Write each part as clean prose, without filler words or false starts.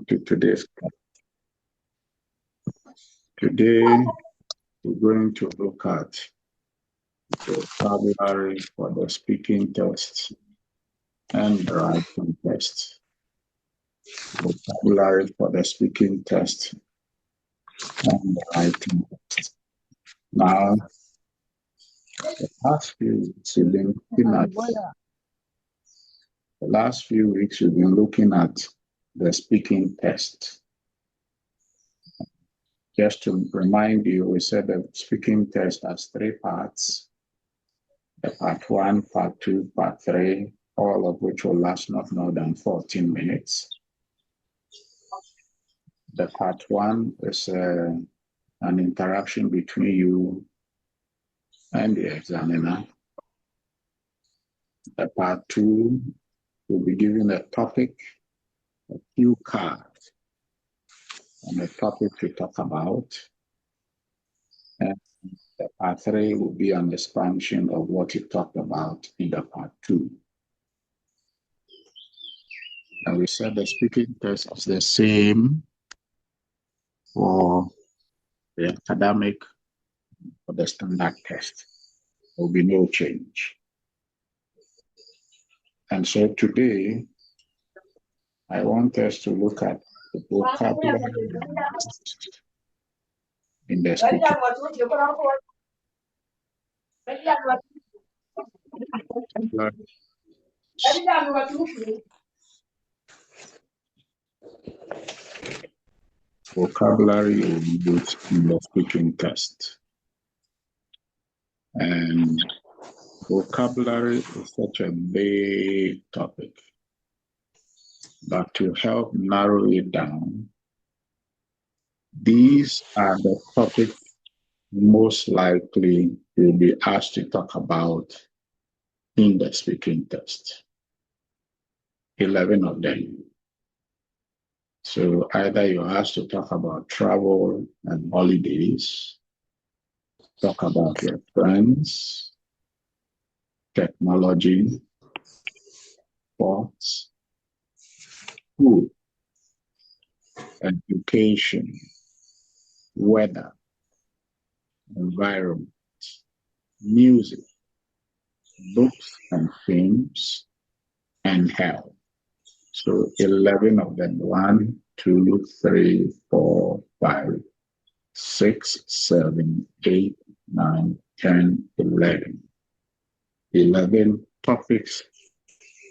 to today's class. Today, we're going to look at the vocabulary for the speaking test and the writing test. Vocabulary for the speaking test and the writing test. Now, the last few weeks we've been looking at the speaking test. Just to remind you, we said the speaking test has 3 parts. The part 1, part 2, part 3, all of which will last not more than 14 minutes. The part 1 is an interaction between you and the examiner. The part 2 will be given a topic, a cue card, and a topic to talk about. And the part 3 will be an expansion of what you talked about in the part 2. And we said the speaking test is the same for the academic or the standard test. There will be no change. And so today, I want us to look at the vocabulary in the speaking. Vocabulary used in the speaking test. And vocabulary is such a big topic. But to help narrow it down, these are the topics most likely you'll be asked to talk about in the speaking test. 11 of them. So either you're asked to talk about travel and holidays, talk about your friends, technology, sports, food, education, weather, environment, music, books and films, and health. So 11 of them, 1, 2, 3, 4, 5, 6, 7, 8, 9, 10, 11. 11 topics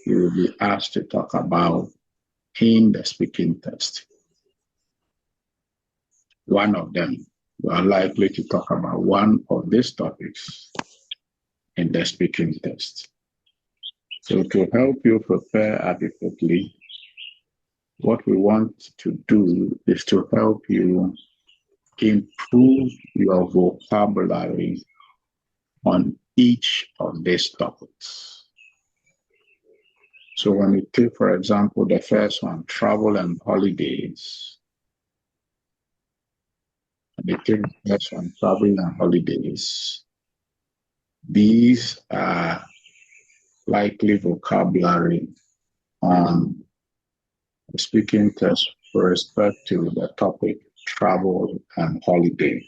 you will be asked to talk about in the speaking test. One of them, you are likely to talk about one of these topics in the speaking test. So to help you prepare adequately, what we want to do is to help you improve your vocabulary on each of these topics. So when you take, for example, the first one, travel and holidays, these are likely vocabulary on the speaking test with respect to the topic travel and holiday.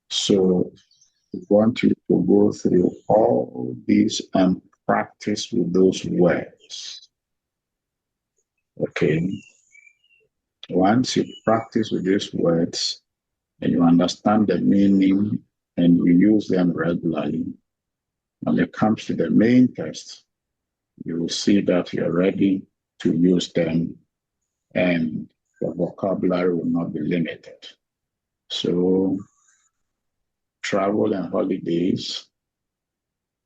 So we want you to go through all these and practice with those words. Okay. Once you practice with these words and you understand the meaning and you use them regularly, when it comes to the main test, you will see that you're ready to use them and the vocabulary will not be limited. So, travel and holidays,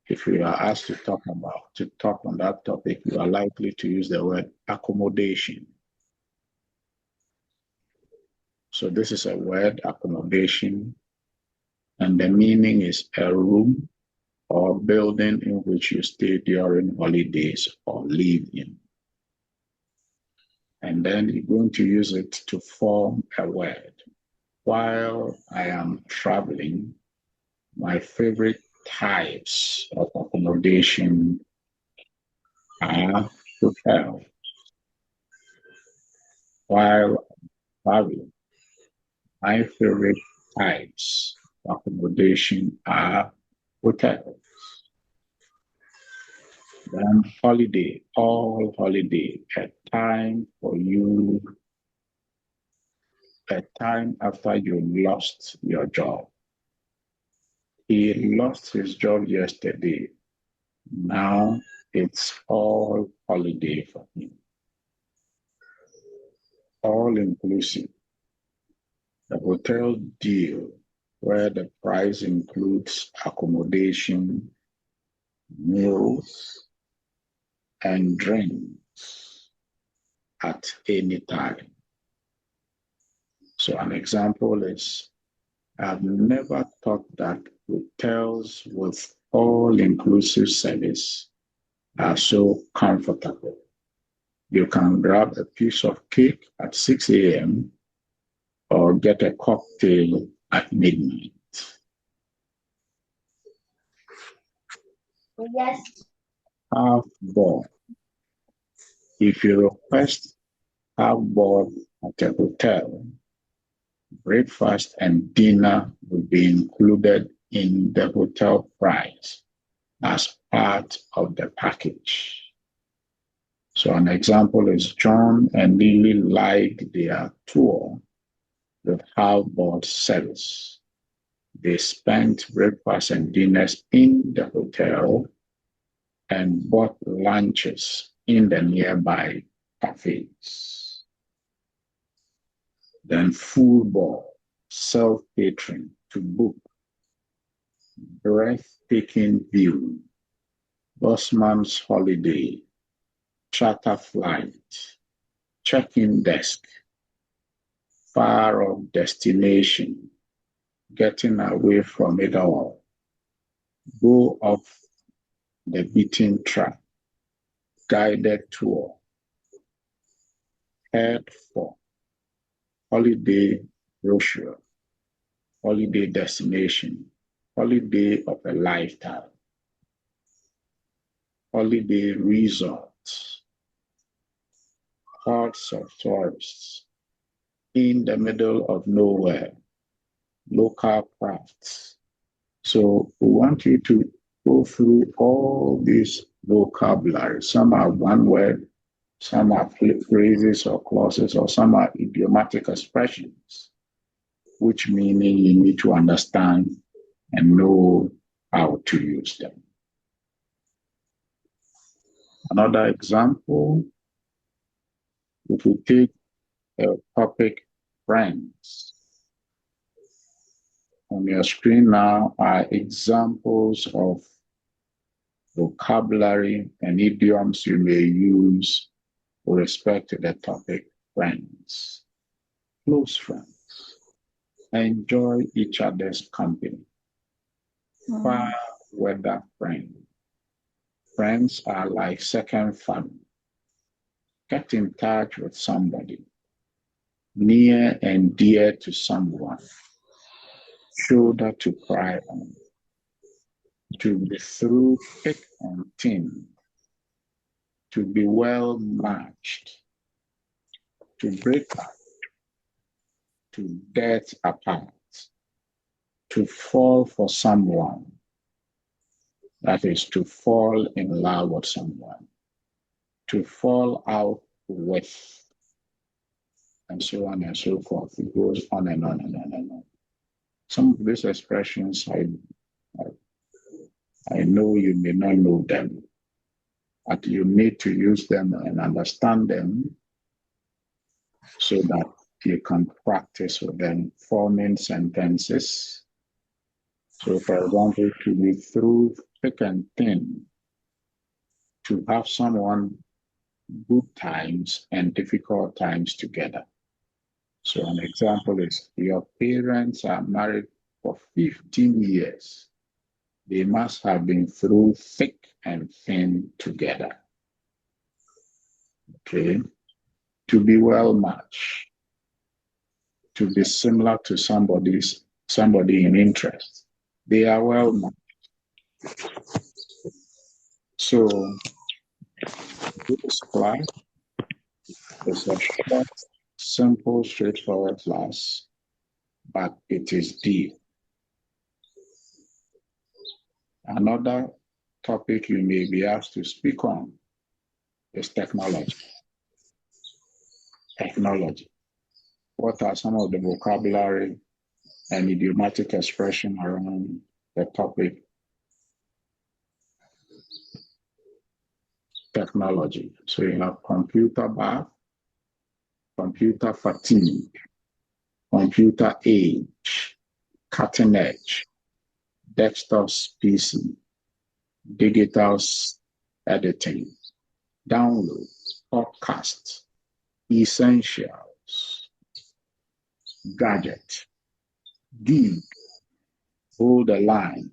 if you are asked to talk on that topic, you are likely to use the word accommodation. So this is a word, accommodation, and the meaning is a room or building in which you stay during holidays or live in. And then you're going to use it to form a word. While I am traveling, my favorite types of accommodation are hotel, while traveling, my favorite types of accommodation are hotels. Then holiday, all holiday, a time after you lost your job. He lost his job yesterday. Now it's all holiday for him. All inclusive. The hotel deal where the price includes accommodation, meals, and drinks at any time. So an example is, I've never thought that hotels with all-inclusive service are so comfortable. You can grab a piece of cake at 6 a.m. or get a cocktail at midnight. Yes. Half board. If you request half board at a hotel, breakfast and dinner will be included in the hotel price as part of the package. So an example is John and Lily liked their tour with half-board service. They spent breakfast and dinners in the hotel and bought lunches in the nearby cafes. Then full board, self-catering to book, breathtaking view, Bosman's holiday, charter flight, check-in desk, far-off destination, getting away from it all, go off the beaten track, guided tour, head for holiday brochure, holiday destination, holiday of a lifetime, holiday resorts, hordes of tourists, in the middle of nowhere, local crafts. So we want you to go through all these vocabulary. Some are one word, some are phrases or clauses, or some are idiomatic expressions, which meaning you need to understand and know how to use them. Another example, if we take a topic, friends. On your screen now are examples of vocabulary and idioms you may use with respect to the topic, friends. Close friends. Enjoy each other's company. Fair weather friends. Friends are like second family. Get in touch with somebody. Near and dear to someone. Shoulder to cry on. To be through thick and thin. To be well matched. To break up. To death apart. To fall for someone. That is to fall in love with someone. To fall out with. And so on and so forth. It goes on and on and on and on. Some of these expressions, I know you may not know them, but you need to use them and understand them so that you can practice with them, forming sentences. So, for example, to be through thick and thin, to have someone good times and difficult times together. So an example is your parents are married for 15 years. They must have been through thick and thin together. Okay. To be well matched. To be similar to somebody in interest. They are well matched. So this class is a short simple, straightforward class, but it is deep. Another topic you may be asked to speak on is technology. Technology. What are some of the vocabulary and idiomatic expression around the topic technology? So you have computer bath, computer fatigue, computer age, cutting edge, desktop PC, digital editing, download, podcast, essentials, gadget, gig, hold the line,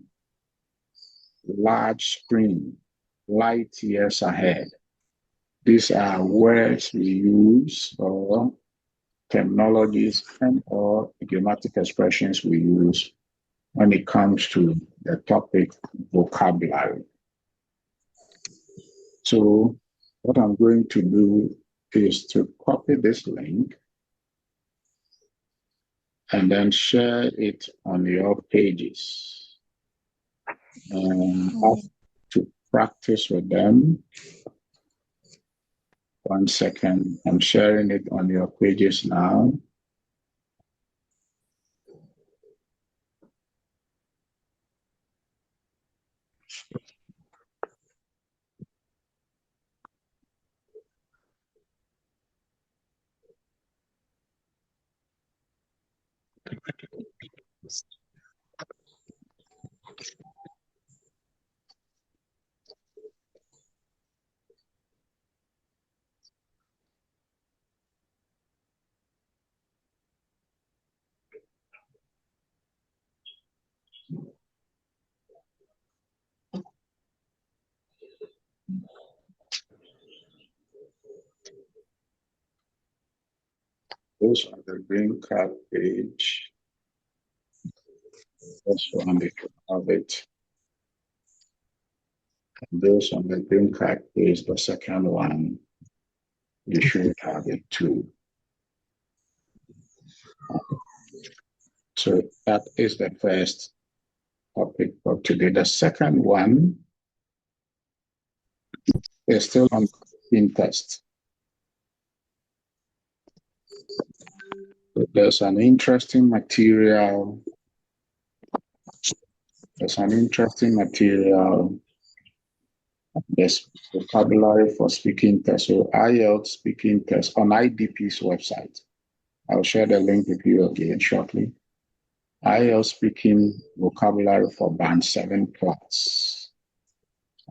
large screen, light years ahead. These are words we use or terminologies and or idiomatic expressions we use when it comes to the topic vocabulary. So what I'm going to do is to copy this link and then share it on your pages. Have to practice with them. 1 second, I'm sharing it on your pages now. Those on the green card page, this one you have it. And those on the green card page, the second one, you should have it too. So that is the first topic for today. The second one is still on test. There's an interesting material. There's vocabulary for speaking test. So IELTS speaking test on IDP's website. I'll share the link with you again shortly. IELTS speaking vocabulary for Band 7 class.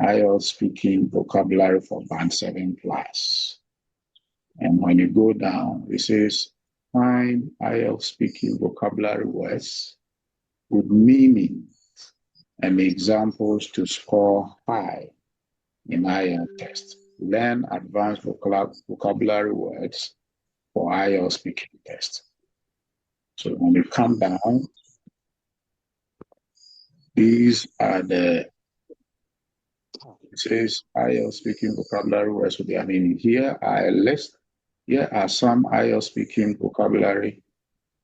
IELTS speaking vocabulary for Band 7 class. And when you go down, it says, find IELTS speaking vocabulary words with meaning and examples to score high in IELTS test. Learn advanced vocabulary words for IELTS speaking test. So when you come down, these are it says IELTS speaking vocabulary words with their meaning. Here are some IELTS speaking vocabulary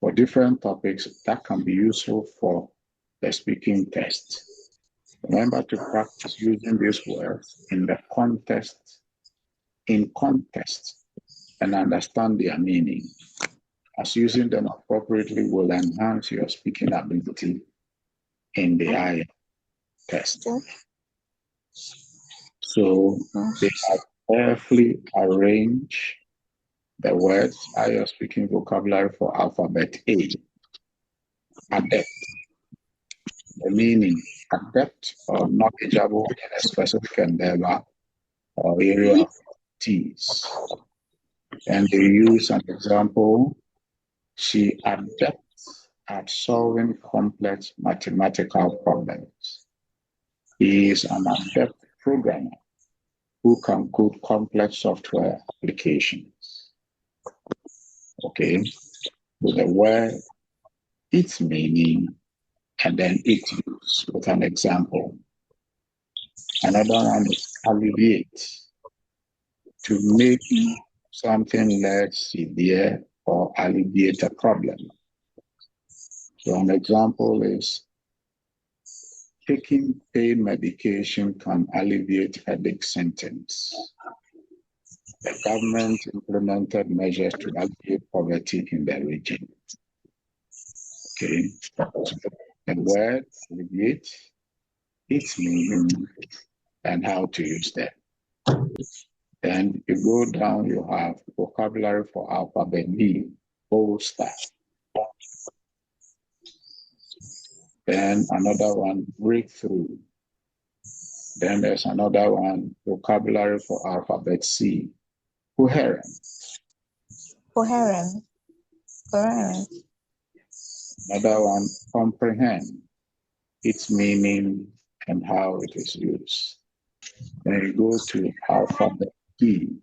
for different topics that can be useful for the speaking test. Remember to practice using these words in context, and understand their meaning, as using them appropriately will enhance your speaking ability in the IELTS test. So they have carefully arranged the words IELTS speaking vocabulary for alphabet A. Adept. The meaning, adept or knowledgeable in a specific endeavor or area of expertise. And they use an example. She adept at solving complex mathematical problems. He is an adept programmer who can code complex software applications. Okay, with the word, its meaning, and then its use with an example. Another one is alleviate, to make something less severe or alleviate a problem. So an example is taking pain medication can alleviate headache symptoms. The government implemented measures to alleviate poverty in the region. Okay, so the word alleviate, its meaning, and how to use them. Then you go down, you have vocabulary for alphabet B, bolster. Then another one, breakthrough. Then there's another one, vocabulary for alphabet C, coherent. Coherent. Coherent. Another one, comprehend, its meaning and how it is used. Then you go to alphabet T.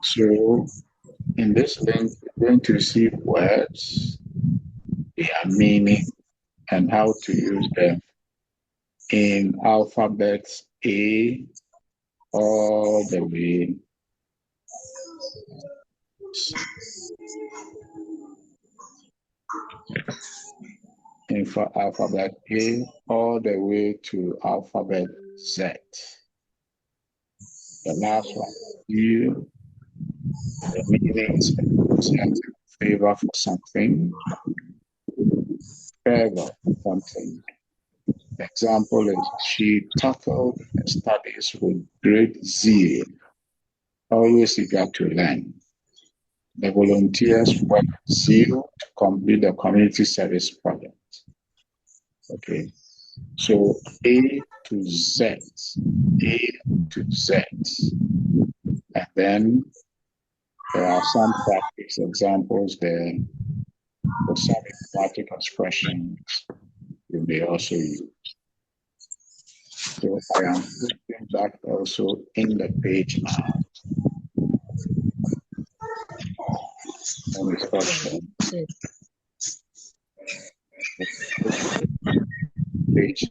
So in this link, you're going to receive words, their meaning, and how to use them in alphabet A all the way. In alphabet A all the way to alphabet Z. The last one, you, the meanings, favor for something, favor for something. The example is she tackled her studies with great zeal, always eager to learn. The volunteers work with zeal to complete the community service project. Okay, so A to Z, A to Z. And then there are some practice examples there for some emphatic expressions you may also use. So I am putting that also in the page now. Page.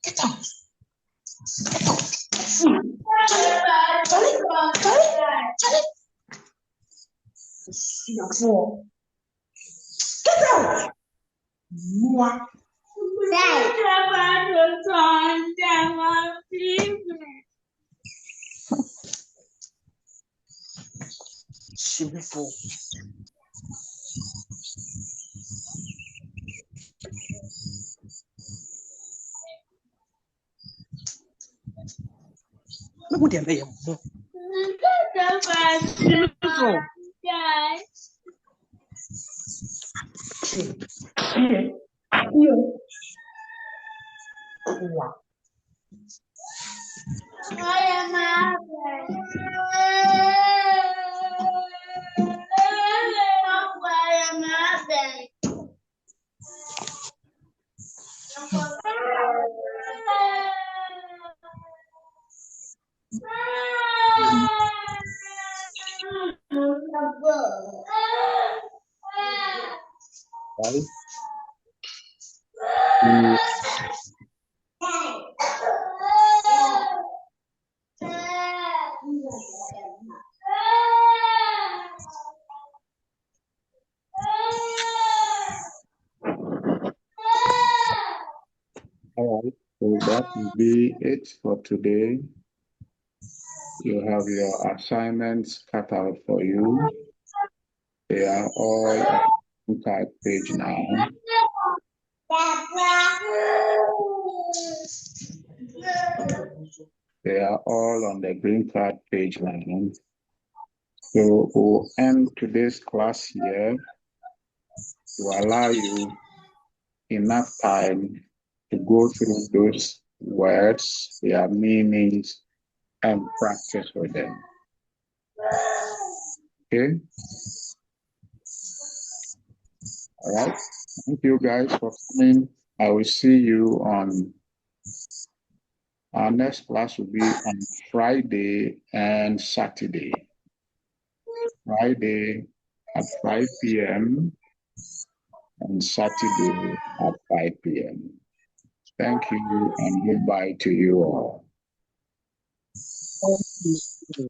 Get out! What? Beautiful. Look what they're doing. Right? All right, so that will be it for today. You have your assignments cut out for you. They are all on the card page now. They are all on the green card page now. So we'll end today's class here to allow you enough time to go through those words, their meanings, and practice with them. Okay? All right. Thank you guys for coming. I will see you on our next class will be on Friday and Saturday. Friday at 5 p.m. and Saturday at 5 p.m. Thank you and goodbye to you all. Thank you.